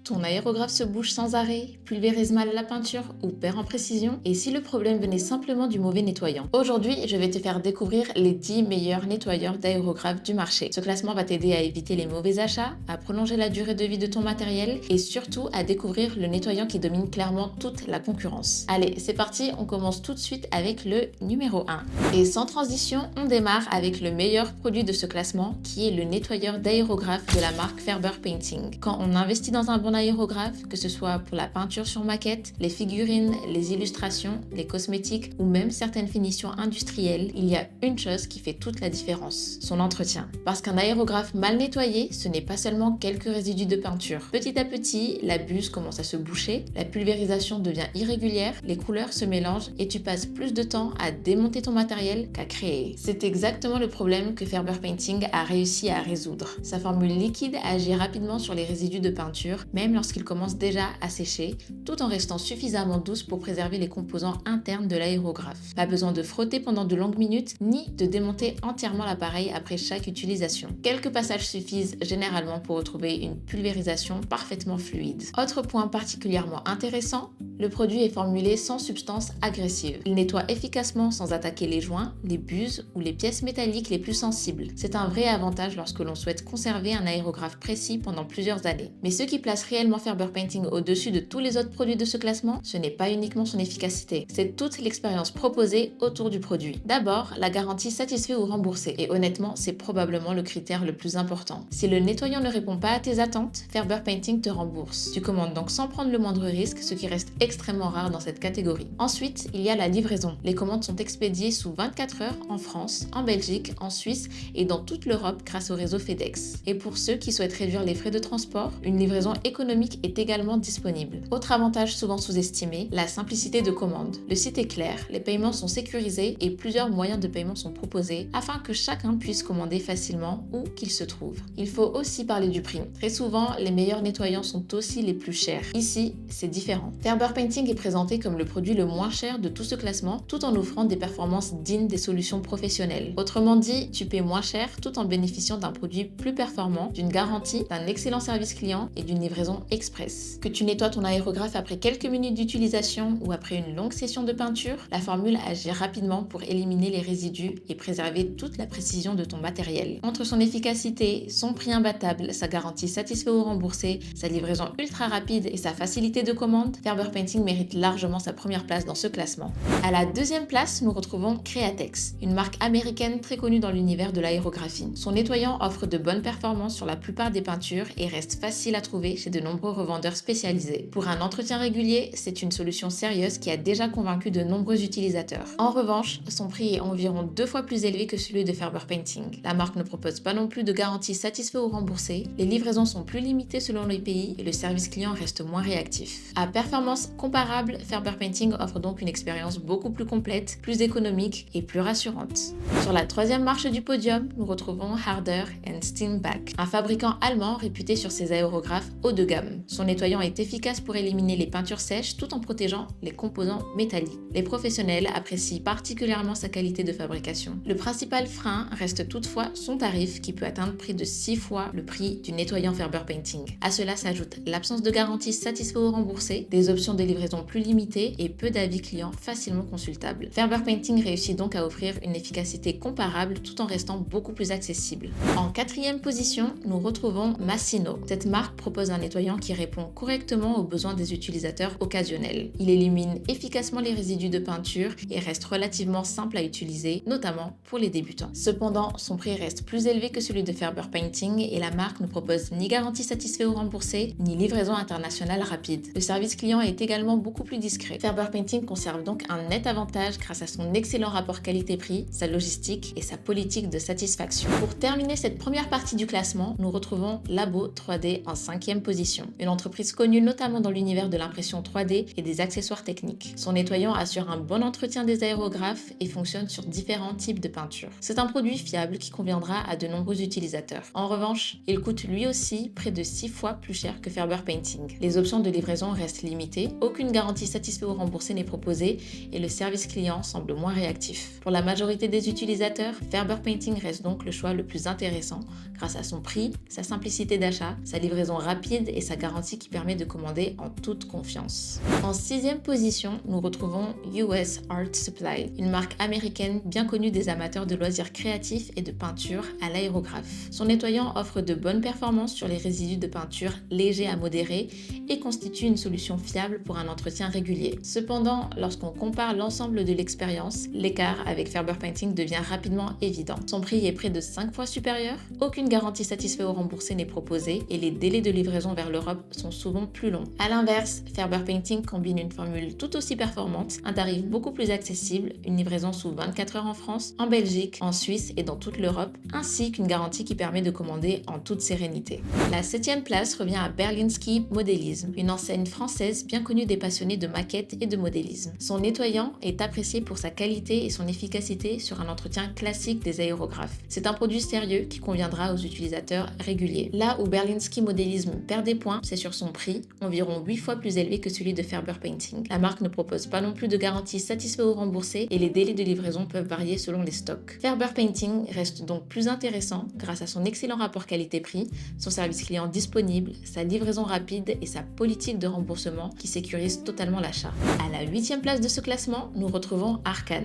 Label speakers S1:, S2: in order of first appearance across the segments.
S1: Ton aérographe se bouge sans arrêt, pulvérise mal la peinture ou perd en précision? Et si le problème venait simplement du mauvais nettoyant? Aujourd'hui, je vais te faire découvrir les 10 meilleurs nettoyeurs d'aérographe du marché. Ce classement va t'aider à éviter les mauvais achats, à prolonger la durée de vie de ton matériel et surtout à découvrir le nettoyant qui domine clairement toute la concurrence. Allez, c'est parti, on commence tout de suite avec le numéro 1. Et sans transition, on démarre avec le meilleur produit de ce classement qui est le nettoyeur d'aérographe de la marque Ferber Painting. Quand on investit dans un bon aérographe, que ce soit pour la peinture sur maquette, les figurines, les illustrations, les cosmétiques ou même certaines finitions industrielles, il y a une chose qui fait toute la différence, son entretien. Parce qu'un aérographe mal nettoyé, ce n'est pas seulement quelques résidus de peinture. Petit à petit, la buse commence à se boucher, la pulvérisation devient irrégulière, les couleurs se mélangent et tu passes plus de temps à démonter ton matériel qu'à créer. C'est exactement le problème que Ferber Painting a réussi à résoudre. Sa formule liquide agit rapidement sur les résidus de peinture, même lorsqu'il commence déjà à sécher, tout en restant suffisamment douce pour préserver les composants internes de l'aérographe. Pas besoin de frotter pendant de longues minutes, ni de démonter entièrement l'appareil après chaque utilisation. Quelques passages suffisent généralement pour retrouver une pulvérisation parfaitement fluide. Autre point particulièrement intéressant, le produit est formulé sans substance agressive. Il nettoie efficacement sans attaquer les joints, les buses ou les pièces métalliques les plus sensibles. C'est un vrai avantage lorsque l'on souhaite conserver un aérographe précis pendant plusieurs années. Mais ce qui place réellement Ferber Painting au-dessus de tous les autres produits de ce classement, ce n'est pas uniquement son efficacité, c'est toute l'expérience proposée autour du produit. D'abord, la garantie satisfait ou remboursé, et honnêtement, c'est probablement le critère le plus important. Si le nettoyant ne répond pas à tes attentes, Ferber Painting te rembourse. Tu commandes donc sans prendre le moindre risque, ce qui reste extrêmement rare dans cette catégorie. Ensuite, il y a la livraison. Les commandes sont expédiées sous 24 heures en France, en Belgique, en Suisse et dans toute l'Europe grâce au réseau FedEx. Et pour ceux qui souhaitent réduire les frais de transport, une livraison économique est également disponible. Autre avantage souvent sous-estimé, la simplicité de commande. Le site est clair, les paiements sont sécurisés et plusieurs moyens de paiement sont proposés afin que chacun puisse commander facilement où qu'il se trouve. Il faut aussi parler du prix. Très souvent, les meilleurs nettoyants sont aussi les plus chers. Ici, c'est différent. Ferber Painting est présenté comme le produit le moins cher de tout ce classement, tout en offrant des performances dignes des solutions professionnelles. Autrement dit, tu paies moins cher tout en bénéficiant d'un produit plus performant, d'une garantie, d'un excellent service client et d'une livraison express. Que tu nettoies ton aérographe après quelques minutes d'utilisation ou après une longue session de peinture, la formule agit rapidement pour éliminer les résidus et préserver toute la précision de ton matériel. Entre son efficacité, son prix imbattable, sa garantie satisfait ou remboursée, sa livraison ultra rapide et sa facilité de commande, Ferber Painting mérite largement sa première place dans ce classement. À la deuxième place, nous retrouvons Createx, une marque américaine très connue dans l'univers de l'aérographie. Son nettoyant offre de bonnes performances sur la plupart des peintures et reste facile à trouver chez de nombreux revendeurs spécialisés. Pour un entretien régulier, c'est une solution sérieuse qui a déjà convaincu de nombreux utilisateurs. En revanche, son prix est environ 2 fois plus élevé que celui de Ferber Painting. La marque ne propose pas non plus de garantie satisfait ou remboursée, les livraisons sont plus limitées selon les pays et le service client reste moins réactif. À performance comparable, Ferber Painting offre donc une expérience beaucoup plus complète, plus économique et plus rassurante. Sur la troisième marche du podium, nous retrouvons Harder & Steenbach, un fabricant allemand réputé sur ses aérographes haut de gamme. Son nettoyant est efficace pour éliminer les peintures sèches tout en protégeant les composants métalliques. Les professionnels apprécient particulièrement sa qualité de fabrication. Le principal frein reste toutefois son tarif qui peut atteindre près de 6 fois le prix du nettoyant Ferber Painting. À cela s'ajoute l'absence de garantie satisfait ou remboursée, des options de livraison plus limitées et peu d'avis clients facilement consultables. Ferber Painting réussit donc à offrir une efficacité comparable tout en restant beaucoup plus accessible. En quatrième position, nous retrouvons Massino. Cette marque propose un nettoyant qui répond correctement aux besoins des utilisateurs occasionnels. Il élimine efficacement les résidus de peinture et reste relativement simple à utiliser, notamment pour les débutants. Cependant, son prix reste plus élevé que celui de Ferber Painting et la marque ne propose ni garantie satisfait ou remboursée, ni livraison internationale rapide. Le service client est également beaucoup plus discret. Ferber Painting conserve donc un net avantage grâce à son excellent rapport qualité-prix, sa logistique et sa politique de satisfaction. Pour terminer cette première partie du classement, nous retrouvons Labo 3D en 5e position, une entreprise connue notamment dans l'univers de l'impression 3D et des accessoires techniques. Son nettoyant assure un bon entretien des aérographes et fonctionne sur différents types de peintures. C'est un produit fiable qui conviendra à de nombreux utilisateurs. En revanche, il coûte lui aussi près de 6 fois plus cher que Ferber Painting. Les options de livraison restent limitées, aucune garantie satisfait ou remboursée n'est proposée et le service client semble moins réactif. Pour la majorité des utilisateurs, Ferber Painting reste donc le choix le plus intéressant grâce à son prix, sa simplicité d'achat, sa livraison rapide et sa garantie qui permet de commander en toute confiance. En 6e position, nous retrouvons US Art Supply, une marque américaine bien connue des amateurs de loisirs créatifs et de peinture à l'aérographe. Son nettoyant offre de bonnes performances sur les résidus de peinture légers à modérés et constitue une solution fiable pour un entretien régulier. Cependant, lorsqu'on compare l'ensemble de l'expérience, l'écart avec Ferber Painting devient rapidement évident. Son prix est près de 5 fois supérieur, aucune garantie satisfaite ou remboursée n'est proposée et les délais de livraison vers l'Europe sont souvent plus longs. A l'inverse, Ferber Painting combine une formule tout aussi performante, un tarif beaucoup plus accessible, une livraison sous 24 heures en France, en Belgique, en Suisse et dans toute l'Europe, ainsi qu'une garantie qui permet de commander en toute sérénité. La 7e place revient à Berlinski Modélisme, une enseigne française bien connue des passionnés de maquettes et de modélisme. Son nettoyant est apprécié pour sa qualité et son efficacité sur un entretien classique des aérographes. C'est un produit sérieux qui conviendra aux utilisateurs réguliers. Là où Berlinski Modélisme perd des points, c'est sur son prix, environ 8 fois plus élevé que celui de Ferber Painting. La marque ne propose pas non plus de garantie satisfait ou remboursée et les délais de livraison peuvent varier selon les stocks. Ferber Painting reste donc plus intéressant grâce à son excellent rapport qualité-prix, son service client disponible, sa livraison rapide et sa politique de remboursement qui sécurise totalement l'achat. À la 8e place de ce classement, nous retrouvons Arcan.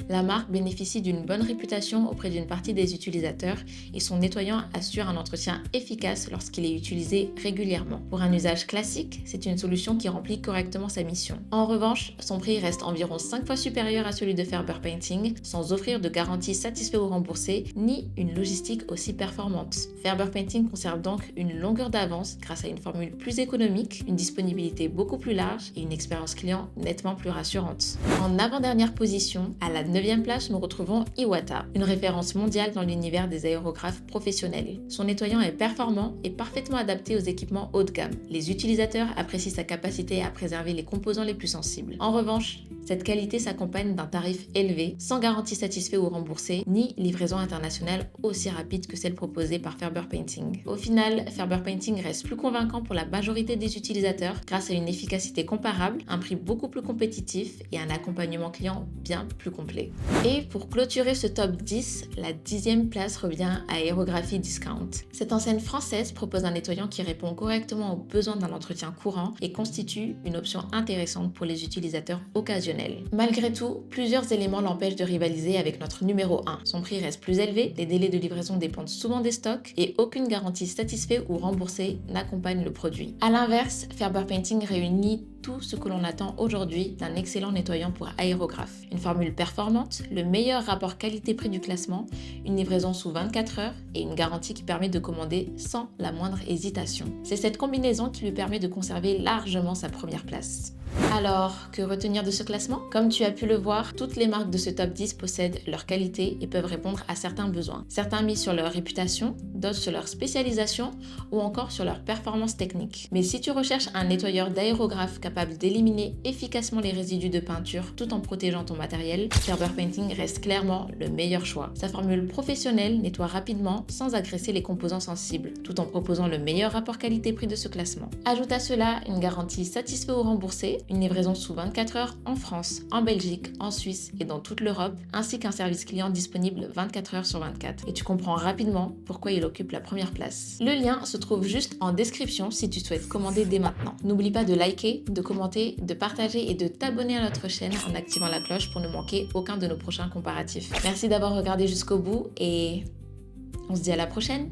S1: La marque bénéficie d'une bonne réputation auprès d'une partie des utilisateurs et son nettoyant assure un entretien efficace lorsqu'il est utilisé régulièrement. Pour un usage classique, c'est une solution qui remplit correctement sa mission. En revanche, son prix reste environ 5 fois supérieur à celui de Ferber Painting, sans offrir de garantie satisfait ou remboursée, ni une logistique aussi performante. Ferber Painting conserve donc une longueur d'avance grâce à une formule plus économique, une disponibilité beaucoup plus large et une expérience client nettement plus rassurante. En avant-dernière position, à la 9e place, nous retrouvons Iwata, une référence mondiale dans l'univers des aérographes professionnels. Son nettoyant est performant et parfaitement adapté aux équipements haut de gamme. Les utilisateurs apprécient sa capacité à préserver les composants les plus sensibles. En revanche, cette qualité s'accompagne d'un tarif élevé, sans garantie satisfait ou remboursée, ni livraison internationale aussi rapide que celle proposée par Ferber Painting. Au final, Ferber Painting reste plus convaincant pour la majorité des utilisateurs grâce à une efficacité comparable, un prix beaucoup plus compétitif et un accompagnement client bien plus complet. Et pour clôturer ce top 10, la 10e place revient à Aérographie Discount. Cette enseigne française propose un nettoyant qui répond correctement aux besoins d'un entretien courant et constitue une option intéressante pour les utilisateurs occasionnels. Malgré tout, plusieurs éléments l'empêchent de rivaliser avec notre numéro 1. Son prix reste plus élevé, les délais de livraison dépendent souvent des stocks et aucune garantie satisfaite ou remboursée n'accompagne le produit. A l'inverse, Ferber Painting réunit tout ce que l'on attend aujourd'hui d'un excellent nettoyant pour aérographe. Une formule performante, le meilleur rapport qualité-prix du classement, une livraison sous 24 heures et une garantie qui permet de commander sans la moindre hésitation. C'est cette combinaison qui lui permet de conserver largement sa première place. Alors, que retenir de ce classement? Comme tu as pu le voir, toutes les marques de ce top 10 possèdent leur qualité et peuvent répondre à certains besoins. Certains mis sur leur réputation, d'autres sur leur spécialisation ou encore sur leur performance technique. Mais si tu recherches un nettoyeur d'aérographe capable d'éliminer efficacement les résidus de peinture tout en protégeant ton matériel, Ferber Painting reste clairement le meilleur choix. Sa formule professionnelle nettoie rapidement sans agresser les composants sensibles, tout en proposant le meilleur rapport qualité-prix de ce classement. Ajoute à cela une garantie satisfait ou remboursée, une livraison sous 24 heures en France, en Belgique, en Suisse et dans toute l'Europe, ainsi qu'un service client disponible 24 heures sur 24. Et tu comprends rapidement pourquoi il occupe la première place. Le lien se trouve juste en description si tu souhaites commander dès maintenant. N'oublie pas de liker, de commenter, de partager et de t'abonner à notre chaîne en activant la cloche pour ne manquer aucun de nos prochains comparatifs. Merci d'avoir regardé jusqu'au bout et on se dit à la prochaine!